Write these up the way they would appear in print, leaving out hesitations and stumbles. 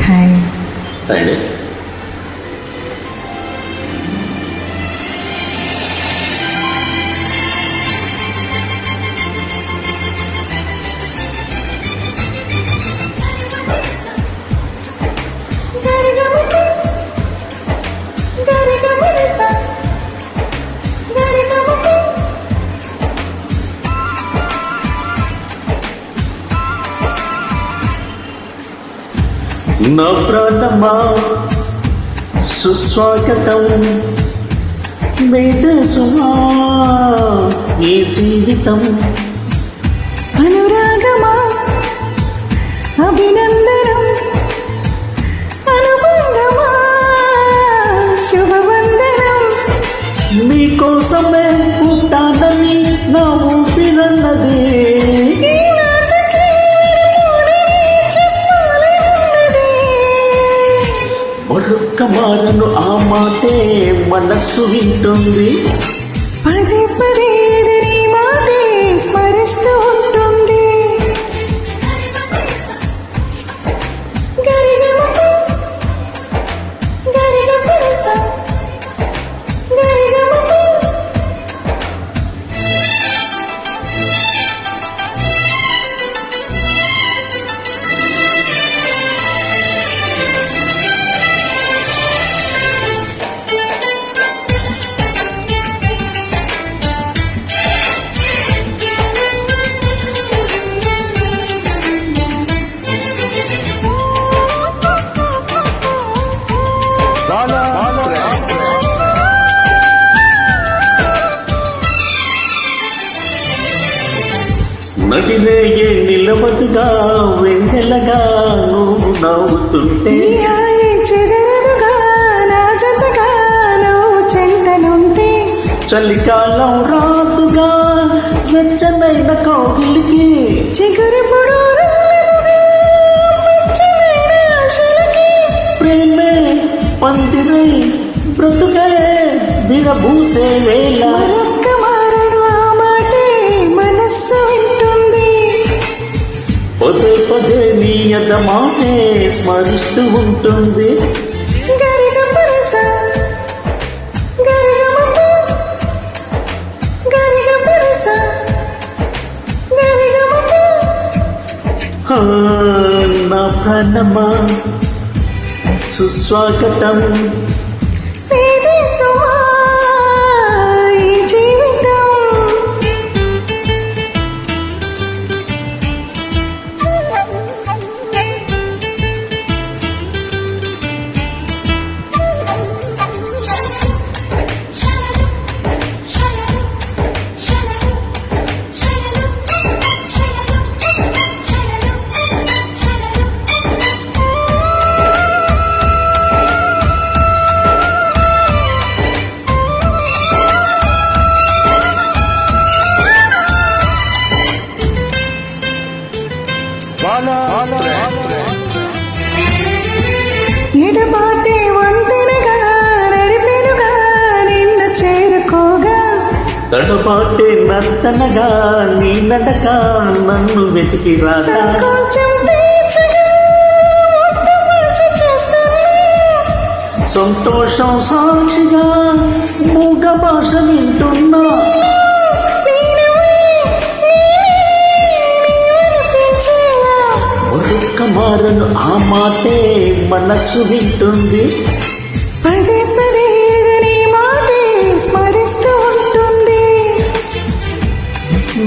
Hi. రండి. నా ప్రాణమా సుస్వాగతం, వేదసుమా ఈ జీవితం. అనురాగమా అభినందనం, అనుబంధమా శుభవందనం. నీకోసమే పుట్టానని నా ఊపిరన్నది. మరొక్క మారను ఆ మాటే మనస్సు వింటుంది. పదే పదే నీ మాటే స్మరిస్తూ ఉంటుంది. గరిగమప గరిగపరస గరిగమప. నడివేయే నిలవదుగా వెన్నెలగా నువ్వు నవ్వుతుంటే. చెదరదుగా నా జతగా నువ్వు చెంతనుంటే. చలికాలం రాదుగా వెచ్చనైన కౌగిలికి. చిగురిపుడు ప్రేమే పందిరై బ్రతుకే విరబూసే వేళ. మరొక్క మారడు ఆ మాటే మనస్సు వింటుంది. పదే పదే నీ అద మాటే స్మరిస్తూ ఉంటుంది. గరిగపరస గరిగమప గరిగపరస గరిగమప. ఆ, నా ప్రాణమా సుస్వాగతం, వేదసుమా ఈ జీవితం. ఎడబాటే వంతెనగా నడిపెనుగా నిన్ను చేరుకోగా. తడబాటే నర్తనగా నీ నడక నన్ను వెతికి రాగా. సంకోచం తీర్చగా ముద్దవాస చేస్తున్నా. సంతోషం సాక్షిగా మూగ భాష వింటున్నా. మరొక్క మారను ఆ మాటే మనస్సు వింటుంది. పదే పదే నీ మాటే స్మరిస్తూ ఉంటుంది.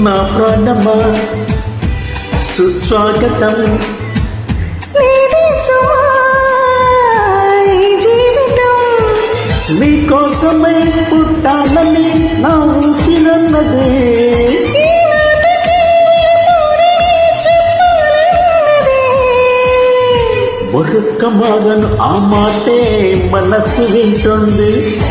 నా ప్రాణమా సుస్వాగతం, వేదసుమా ఈ జీవితం. నీకోసమే పుట్టాలని నా ఊపిరన్నదే. మరొక్క మారను ఆ మాటే మనస్సు వింటుంది.